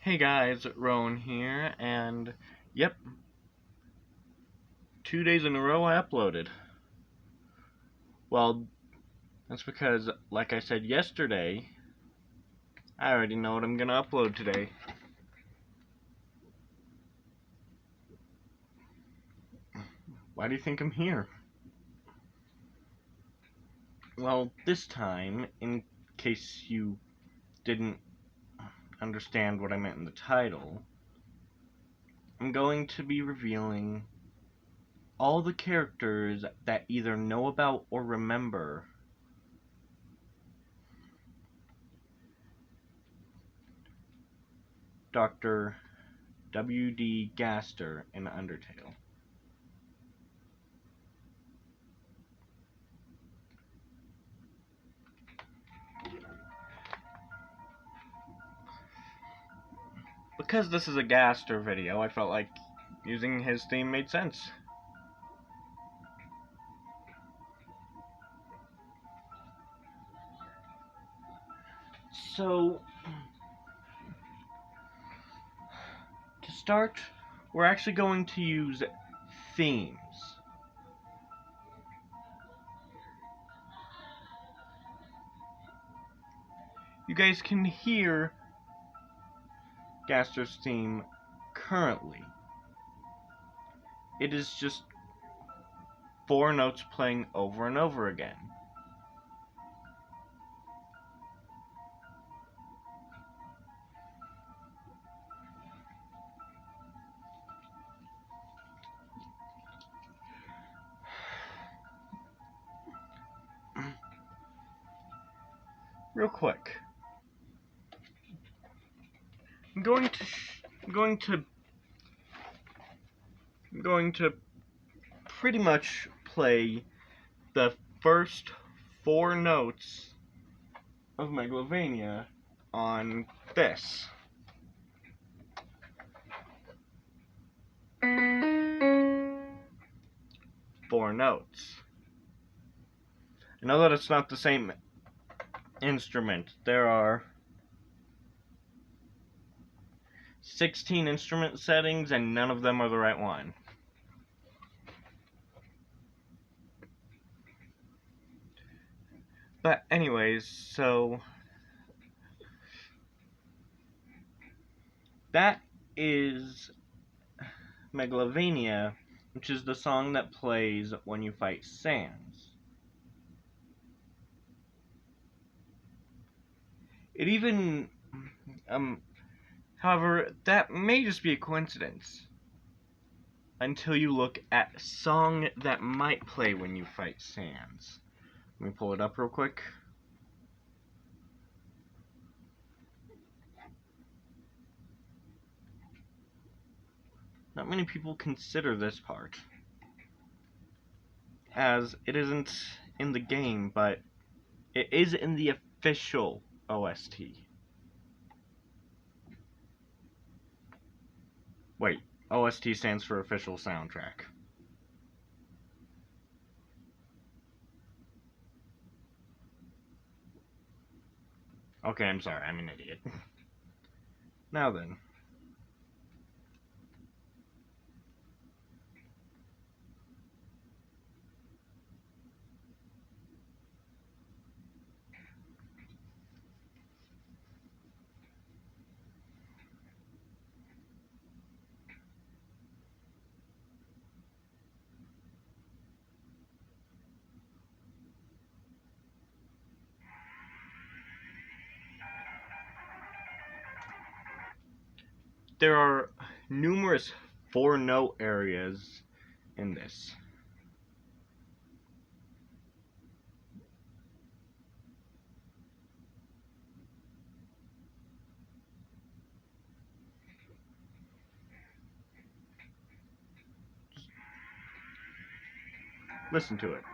Hey guys, Rowan here, and yep, 2 days in a row I uploaded. Well, that's because, like I said yesterday, I already know what I'm gonna upload today. Why do you think I'm here? Well, this time, in case you didn't understand what I meant in the title, I'm going to be revealing all the characters that either know about or remember Dr. W.D. Gaster in Undertale. Because this is a Gaster video, I felt like using his theme made sense. So, to start, we're actually going to use themes. You guys can hear Gaster's theme currently. It is just 4 notes playing over and over again. Real quick, I'm going to pretty much play the first 4 notes of Megalovania on this. 4 notes. I know that it's not the same instrument. There are 16 instrument settings and none of them are the right one. But anyways, so that is Megalovania, which is the song that plays when you fight Sans. It even, however, that may just be a coincidence until you look at a song that might play when you fight Sans. Let me pull it up real quick. Not many people consider this part, as it isn't in the game, but it is in the official OST. Wait, OST stands for official soundtrack. Okay, I'm sorry, I'm an idiot. Now then. There are numerous 4-note areas in this. Listen to it.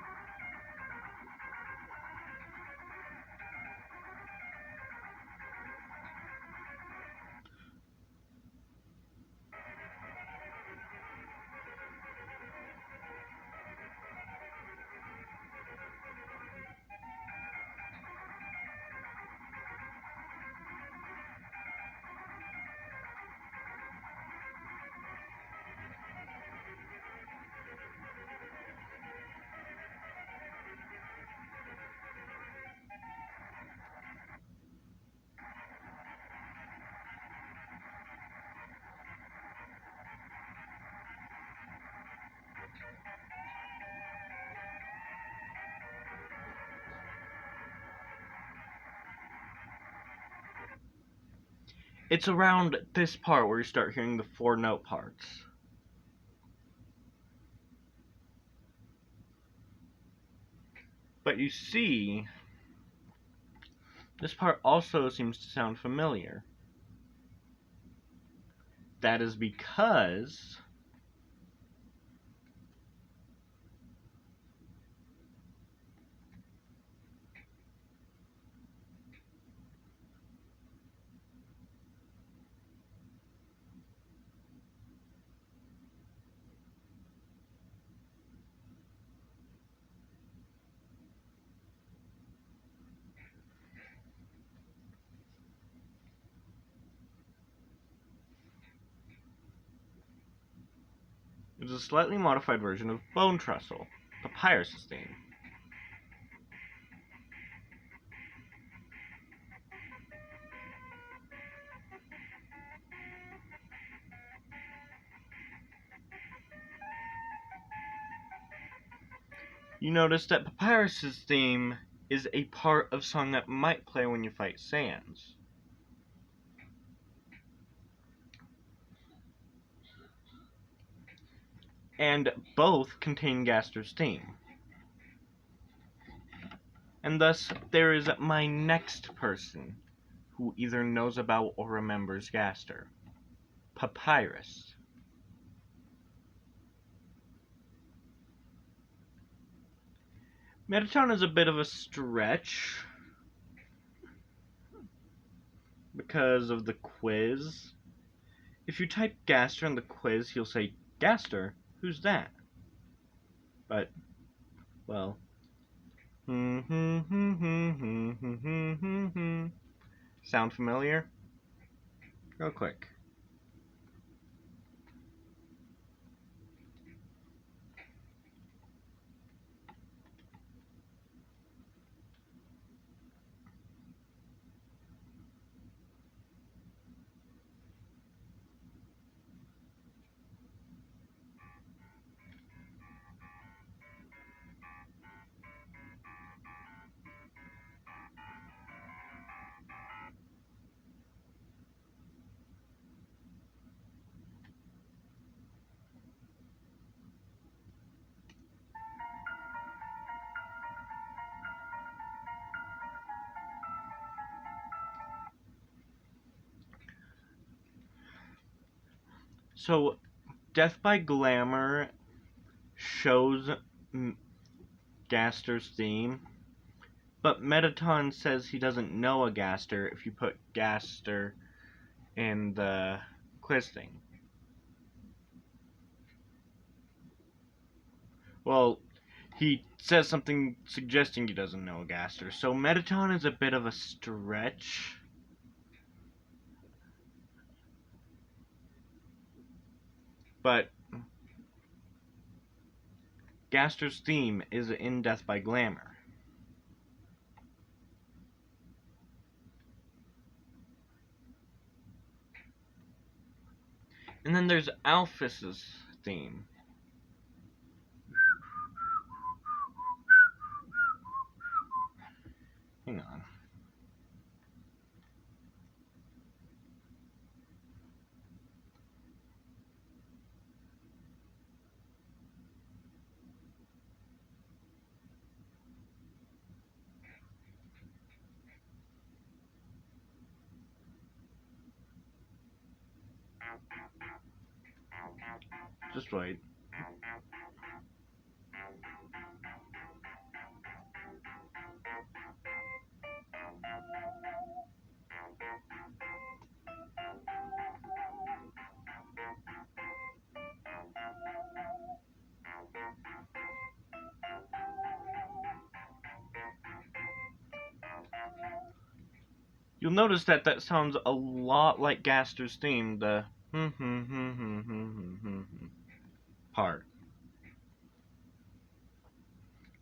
It's around this part where you start hearing the 4-note parts. But you see, this part also seems to sound familiar. That is because it is a slightly modified version of Bone Trestle, Papyrus's theme. You notice that Papyrus's theme is a part of song that might play when you fight Sans. And both contain Gaster's theme. And thus, there is my next person who either knows about or remembers Gaster. Papyrus. Mettaton is a bit of a stretch because of the quiz. If you type Gaster in the quiz, he'll say, "Gaster? Who's that?" But, well. Sound familiar? Real quick. So, Death by Glamour shows Gaster's theme, but Mettaton says he doesn't know a Gaster if you put Gaster in the quiz thing. Well, he says something suggesting he doesn't know a Gaster, so Mettaton is a bit of a stretch. But Gaster's theme is in Death by Glamour. And then there's Alphys's theme. Hang on. Just wait. You'll notice that that sounds a lot like Gaster's theme, the part.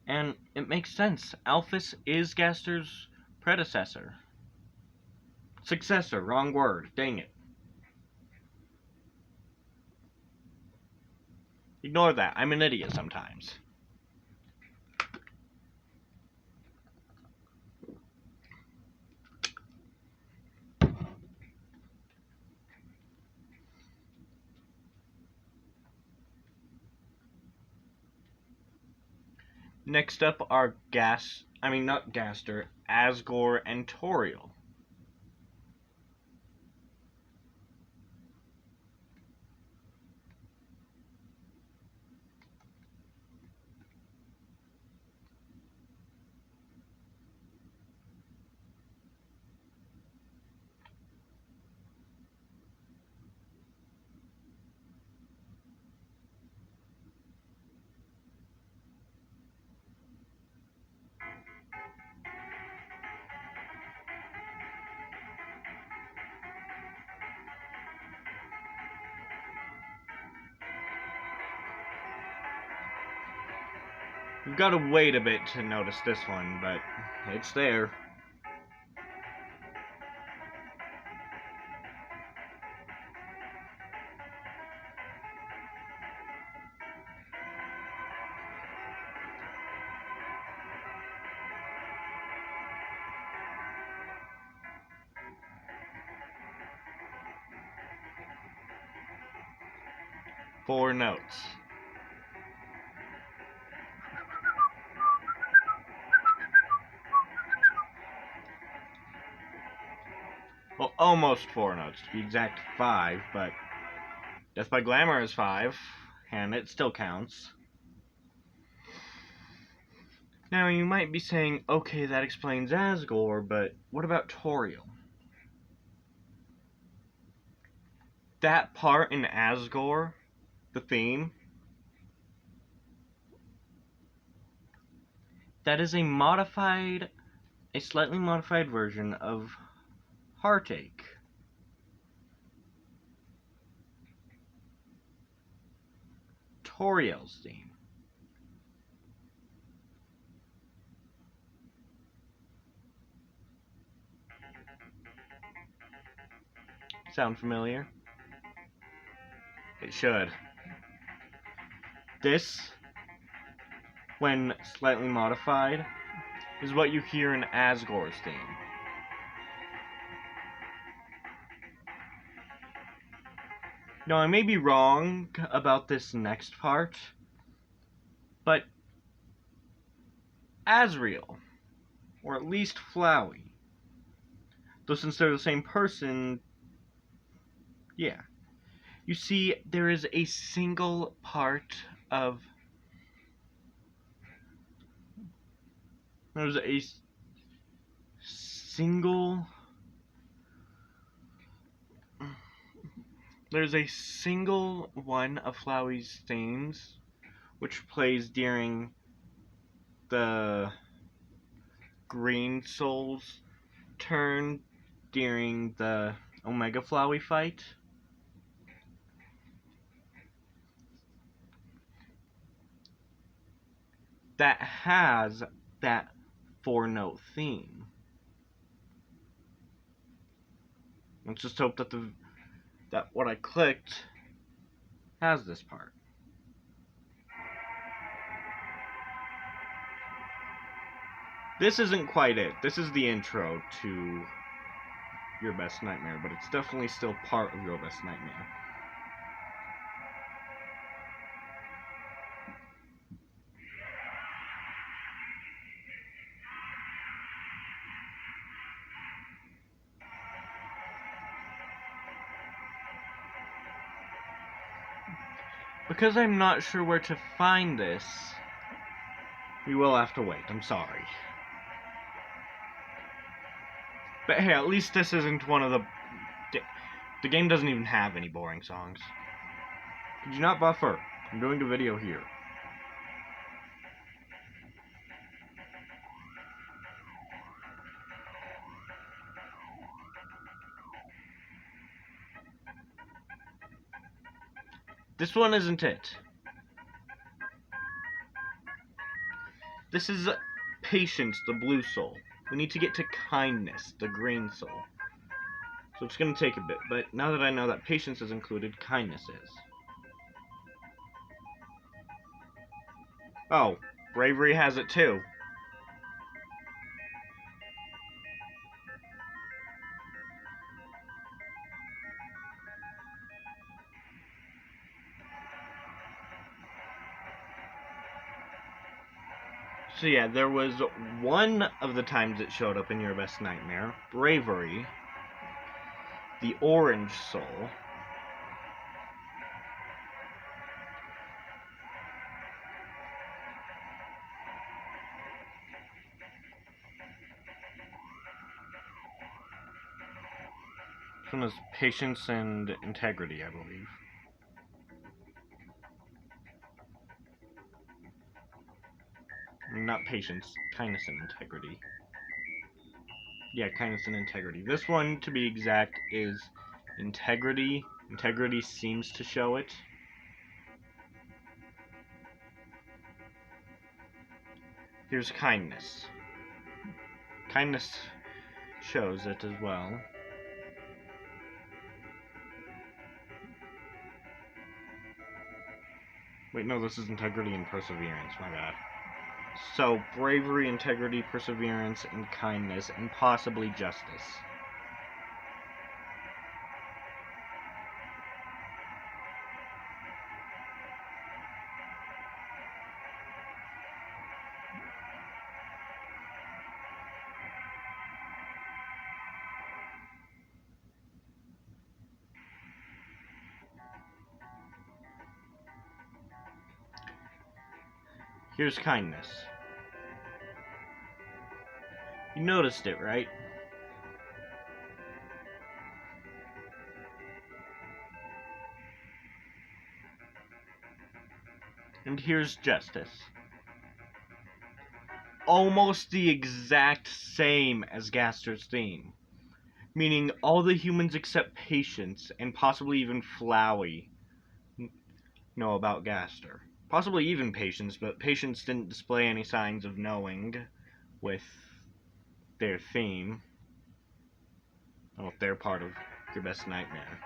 And it makes sense. Alphys is Gaster's predecessor. Successor, wrong word. Dang it. Ignore that. I'm an idiot sometimes. Next up are not Gaster, Asgore, and Toriel. You've got to wait a bit to notice this one, but it's there. Four notes. Well, almost four notes, to be exact 5, but Death by Glamour is 5, and it still counts. Now, you might be saying, okay, that explains Asgore, but what about Toriel? That part in Asgore, the theme, that is a slightly modified version of Heartache. Toriel's theme. Sound familiar? It should. This, when slightly modified, is what you hear in Asgore's theme. Now, I may be wrong about this next part, but Asriel, or at least Flowey, though since they're the same person, yeah. You see, there is a single part of... There's a single one of Flowey's themes which plays during the Green Soul's turn during the Omega Flowey fight. That has that 4-note theme. Let's just hope that that what I clicked has this part. This isn't quite it. This is the intro to Your Best Nightmare, but it's definitely still part of Your Best Nightmare. Because I'm not sure where to find this, we will have to wait. I'm sorry. But hey, at least this isn't one of the... The game doesn't even have any boring songs. Could you not buffer? I'm doing a video here. This one isn't it. This is Patience, the blue soul. We need to get to Kindness, the green soul. So it's going to take a bit, but now that I know that Patience is included, Kindness is. Oh, Bravery has it too. So yeah, there was one of the times it showed up in your best nightmare. Bravery. The orange soul. This one is patience and integrity, I believe. Not patience, kindness and integrity. Yeah, kindness and integrity. This one, to be exact, is integrity. Integrity seems to show it. Here's kindness. Kindness shows it as well. Wait, no, this is integrity and perseverance, my bad. So, bravery, integrity, perseverance, and kindness, and possibly justice. Here's kindness. You noticed it, right? And here's justice. Almost the exact same as Gaster's theme. Meaning all the humans except Patience, and possibly even Flowey, know about Gaster. Possibly even Patience, but Patience didn't display any signs of knowing with their theme. Well, if they're part of your best nightmare.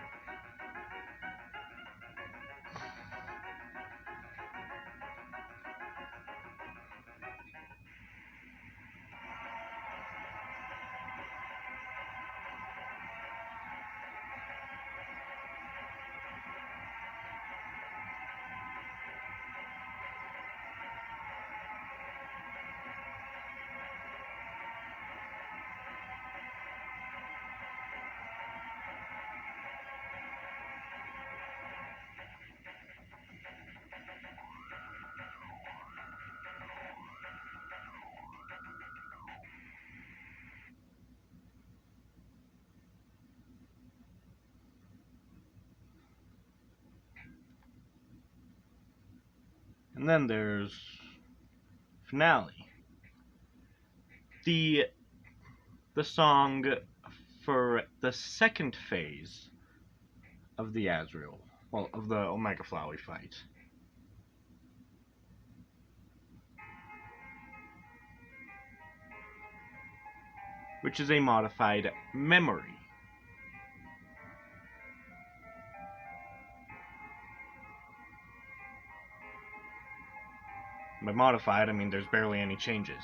And then there's Finale. The song for the second phase of the Azrael, well, of the Omega Flowey fight. Which is a modified memory. By modified, I mean there's barely any changes.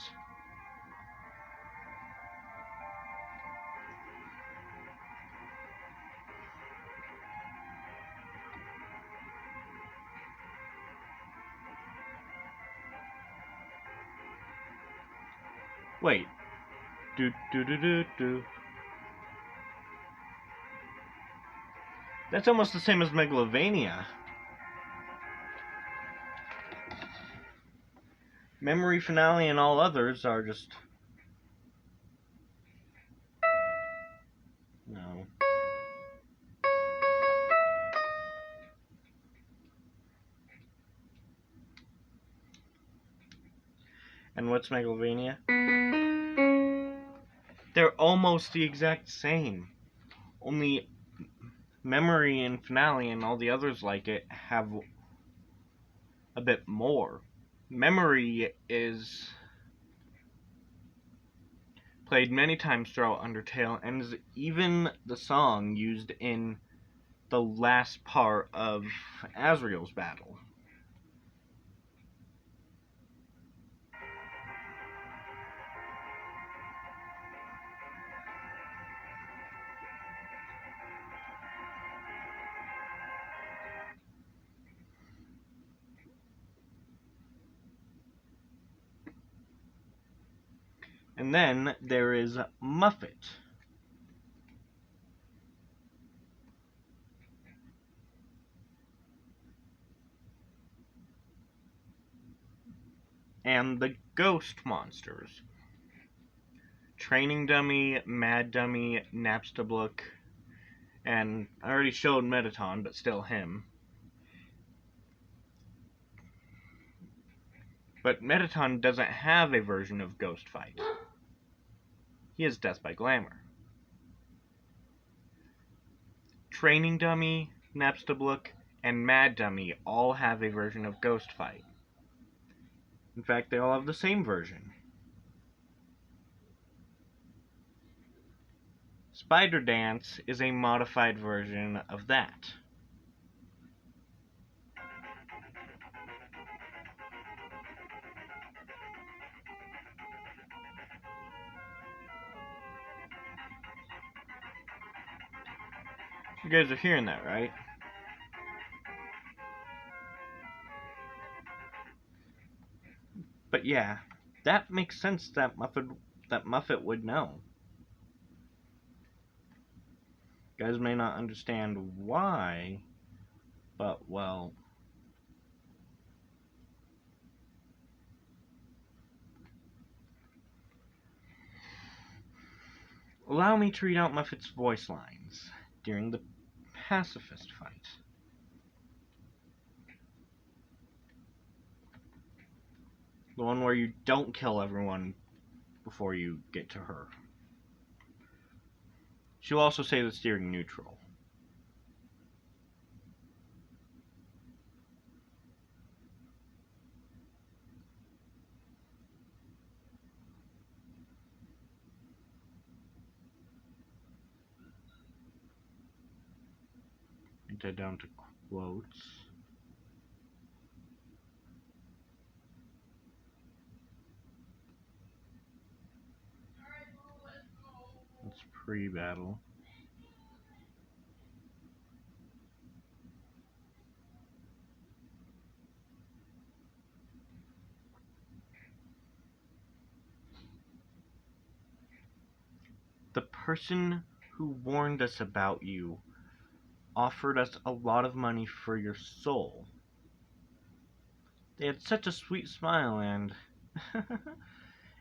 Wait. Do. That's almost the same as Megalovania. Memory, Finale, and all others are just... No. And what's Megalovania? They're almost the exact same. Only Memory and Finale and all the others like it have a bit more. Memory is played many times throughout Undertale and is even the song used in the last part of Azrael's battle. And then there is Muffet. And the ghost monsters. Training Dummy, Mad Dummy, Napstablook, and I already showed Metaton, but still him. But Metaton doesn't have a version of Ghost Fight. He is Death by Glamour. Training Dummy, Napstablook, and Mad Dummy all have a version of Ghost Fight. In fact, they all have the same version. Spider Dance is a modified version of that. You guys are hearing that, right? But yeah, that makes sense that Muffet would know. You guys may not understand why, but well. Allow me to read out Muffet's voice lines during the pacifist fight. The one where you don't kill everyone before you get to her. She'll also say the steering neutral. Enter down to quotes. That's pre-battle. The person who warned us about you offered us a lot of money for your soul. They had such a sweet smile and...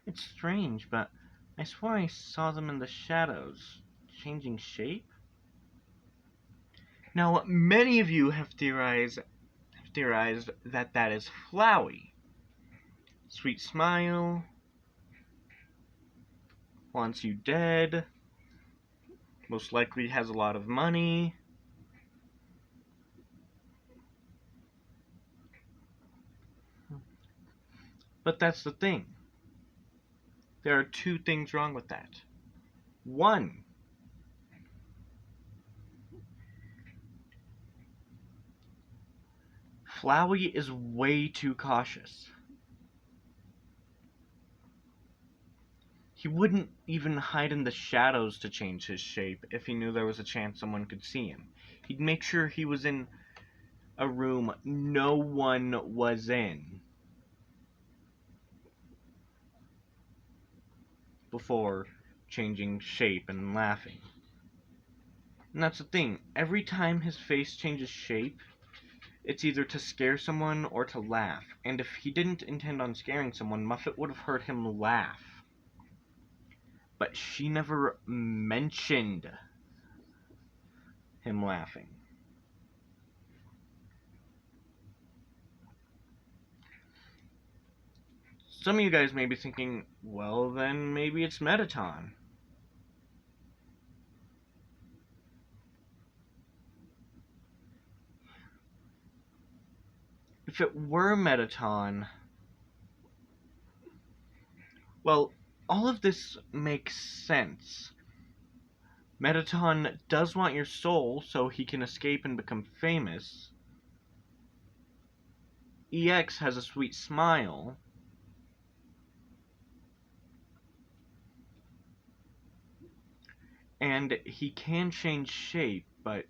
It's strange, but I swear I saw them in the shadows, changing shape. Now, many of you have theorized that that is Flowey. Sweet smile, wants you dead, most likely has a lot of money. But that's the thing. There are two things wrong with that. One, Flowey is way too cautious. He wouldn't even hide in the shadows to change his shape if he knew there was a chance someone could see him. He'd make sure he was in a room no one was in before changing shape and laughing. And that's the thing. Every time his face changes shape, it's either to scare someone or to laugh. And if he didn't intend on scaring someone, Muffet would have heard him laugh. But she never mentioned him laughing. Some of you guys may be thinking, well, then maybe it's Metaton. If it were Metaton, well, all of this makes sense. Metaton does want your soul so he can escape and become famous. EX has a sweet smile. And he can change shape, but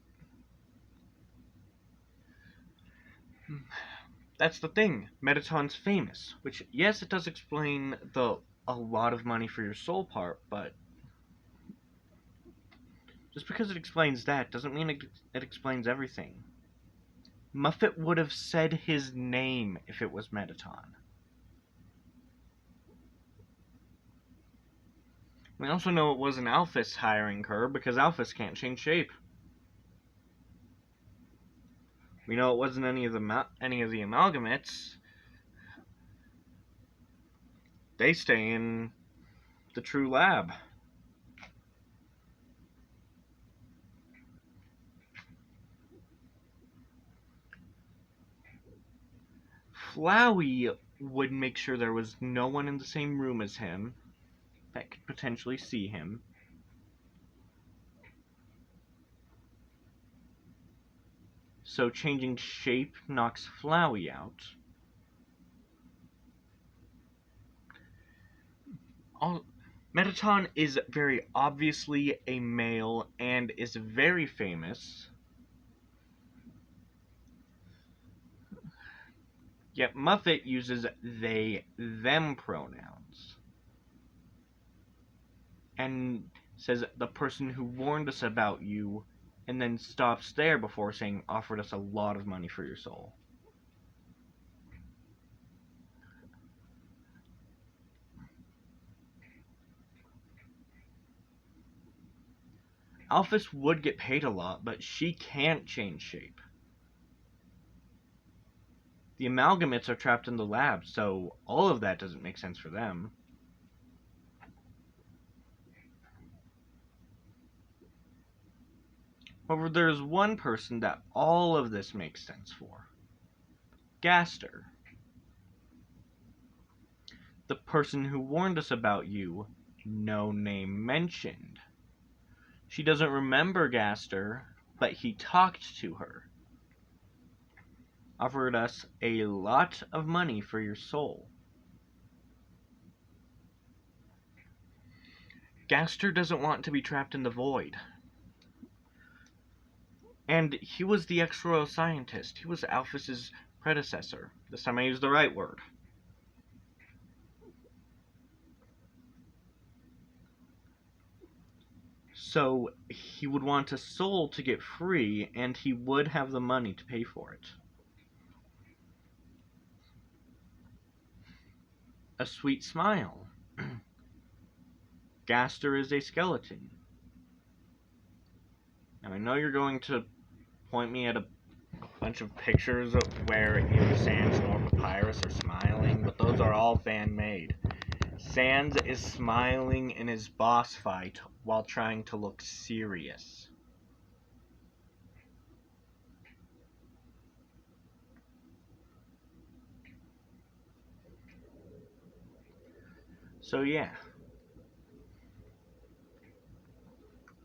that's the thing. Metaton's famous, which, yes, it does explain the a lot of money for your soul part, but just because it explains that doesn't mean it explains everything. Muffet would have said his name if it was Mettaton. We also know it wasn't Alphys hiring her because Alphys can't change shape. We know it wasn't any of the amalgamates. They stay in the true lab. Flowey would make sure there was no one in the same room as him that could potentially see him. So changing shape knocks Flowey out. Mettaton is very obviously a male and is very famous. Yet Muffet uses they, them pronouns. And says the person who warned us about you, and then stops there before saying offered us a lot of money for your soul. Alphys would get paid a lot, but she can't change shape. The amalgamates are trapped in the lab, so all of that doesn't make sense for them. However, there is one person that all of this makes sense for. Gaster. The person who warned us about you, no name mentioned. She doesn't remember Gaster, but he talked to her. Offered us a lot of money for your soul. Gaster doesn't want to be trapped in the void. And he was the ex-royal scientist. He was Alphys's predecessor. This time I used the right word. So he would want a soul to get free, and he would have the money to pay for it. A sweet smile. Gaster is a skeleton. Now I know you're going to point me at a bunch of pictures where either Sans nor Papyrus are smiling, but those are all fan-made. Sans is smiling in his boss fight while trying to look serious. So yeah.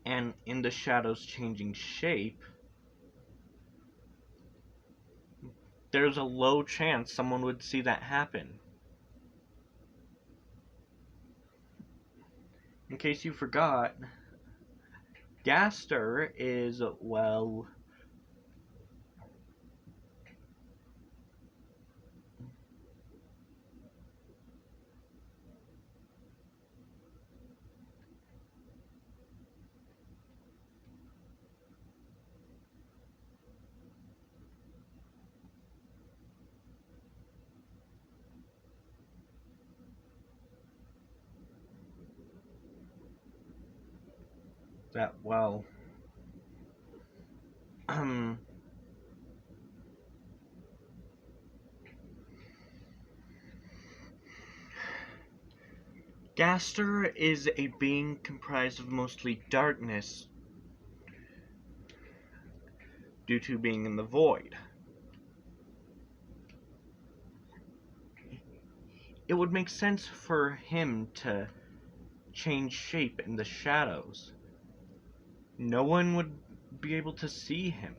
And in the shadows changing shape, there's a low chance someone would see that happen. In case you forgot, Gaster is, well, that, well, Gaster is a being comprised of mostly darkness due to being in the void. It would make sense for him to change shape in the shadows. No one would be able to see him.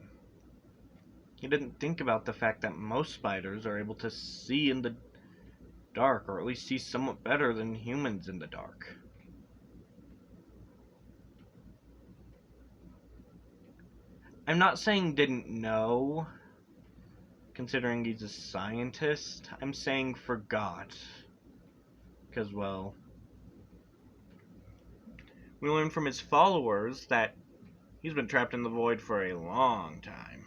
He didn't think about the fact that most spiders are able to see in the dark, or at least see somewhat better than humans in the dark. I'm not saying didn't know, considering he's a scientist. I'm saying forgot. Because, well, We learn from his followers that he's been trapped in the void for a long time.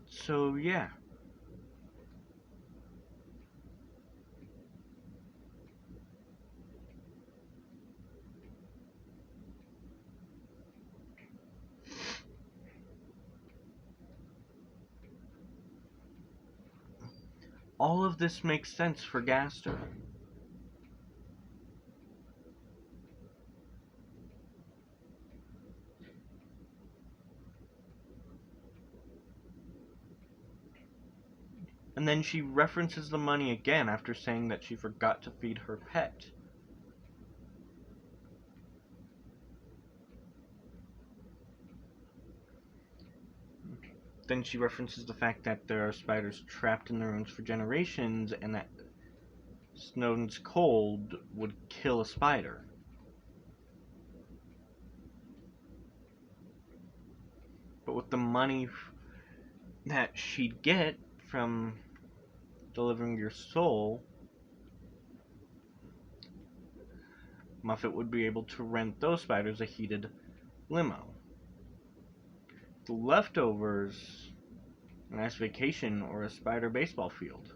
So yeah. All of this makes sense for Gaster. And then she references the money again after saying that she forgot to feed her pet. Then she references the fact that there are spiders trapped in the rooms for generations and that Snowden's cold would kill a spider. But with the money that she'd get from delivering your soul, Muffet would be able to rent those spiders a heated limo. The leftovers, a nice vacation or a spider baseball field.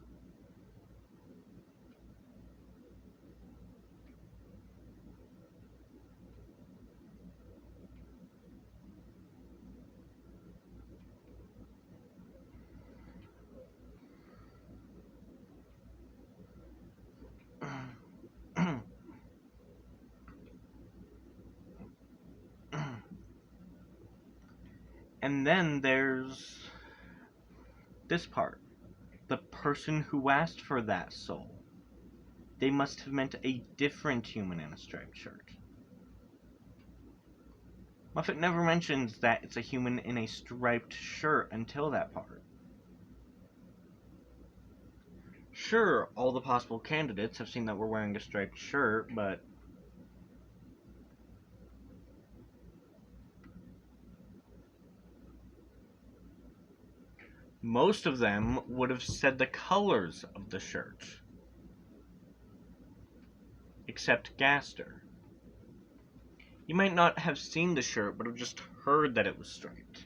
And then there's this part. The person who asked for that soul. They must have meant a different human in a striped shirt. Muffet never mentions that it's a human in a striped shirt until that part. Sure, all the possible candidates have seen that we're wearing a striped shirt, but most of them would have said the colors of the shirt. Except Gaster. He might not have seen the shirt, but have just heard that it was striped.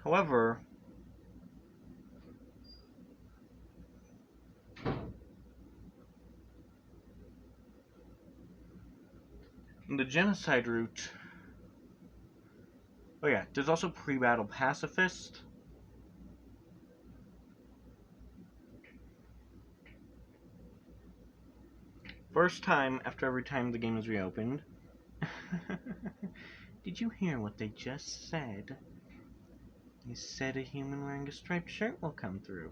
However, the genocide route... Oh yeah, there's also pre-battle pacifist. First time after every time the game is reopened. Did you hear what they just said? They said a human wearing a striped shirt will come through.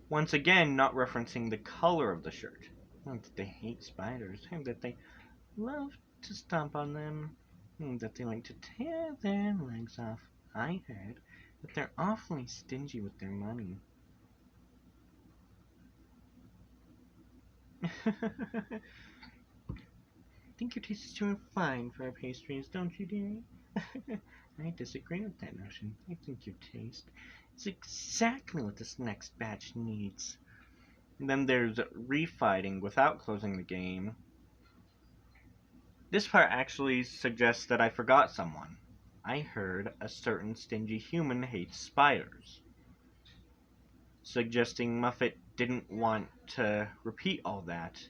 Once again, not referencing the color of the shirt. Not that they hate spiders, and that they love to stomp on them, and that they like to tear their legs off. I heard that they're awfully stingy with their money. I think your taste is too refined for our pastries, don't you, dearie? I disagree with that notion. I think your taste is exactly what this next batch needs. And then there's refighting without closing the game. This part actually suggests that I forgot someone. I heard a certain stingy human hates spiders, suggesting Muffet didn't want to repeat all that,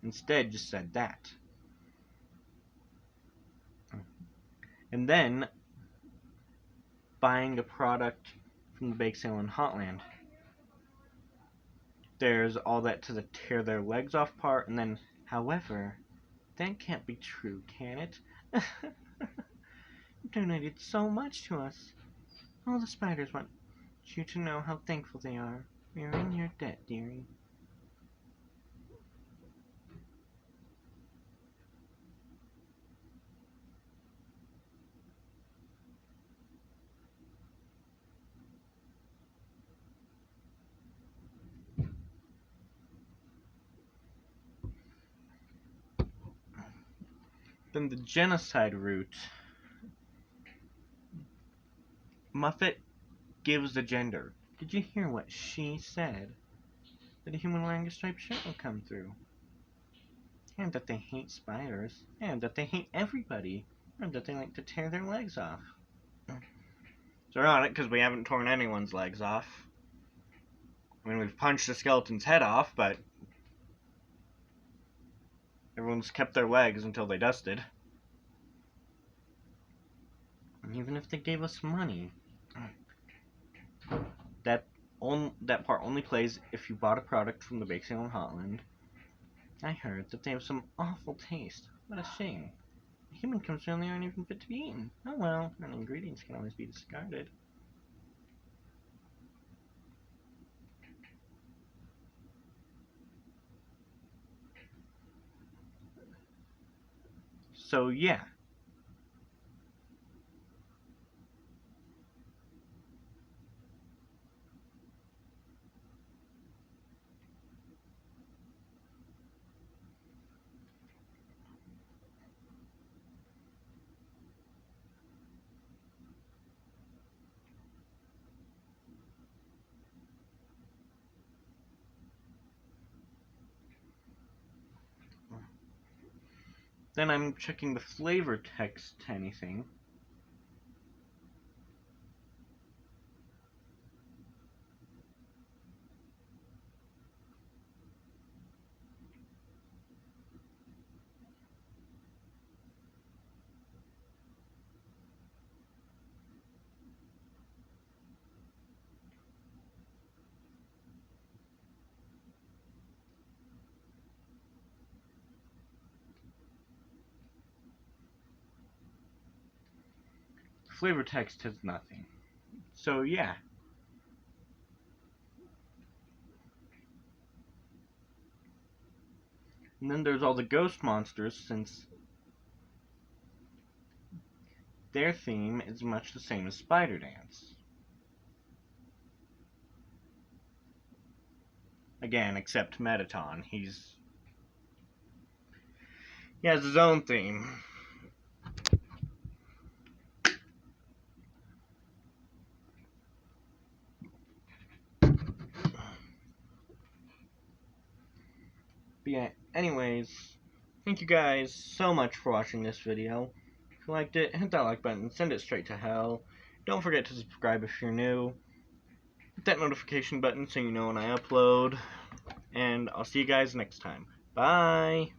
instead just said that. And then, buying a product from the bake sale in Hotland. There's all that to the tear their legs off part, and then, however, that can't be true, can it? You donated so much to us. All the spiders want you to know how thankful they are. We are in your debt, dearie. Then the genocide route. Muffet gives a gender. Did you hear what she said? That a human wearing a striped shirt will come through. And that they hate spiders. And that they hate everybody. And that they like to tear their legs off. It's ironic because we haven't torn anyone's legs off. I mean, we've punched a skeleton's head off, but everyone's kept their legs until they dusted. And even if they gave us money, that part only plays if you bought a product from the bake sale in Holland. I heard that they have some awful taste. What a shame. A human comes around, they aren't even fit to be eaten. Oh well, and ingredients can always be discarded. So yeah. Then I'm checking the flavor text to anything. Flavor text has nothing. So yeah. And then there's all the ghost monsters, since their theme is much the same as Spider Dance. Again, except Metaton. He has his own theme. But yeah, anyways, thank you guys so much for watching this video. If you liked it, hit that like button, send it straight to hell. Don't forget to subscribe if you're new. Hit that notification button so you know when I upload. And I'll see you guys next time. Bye!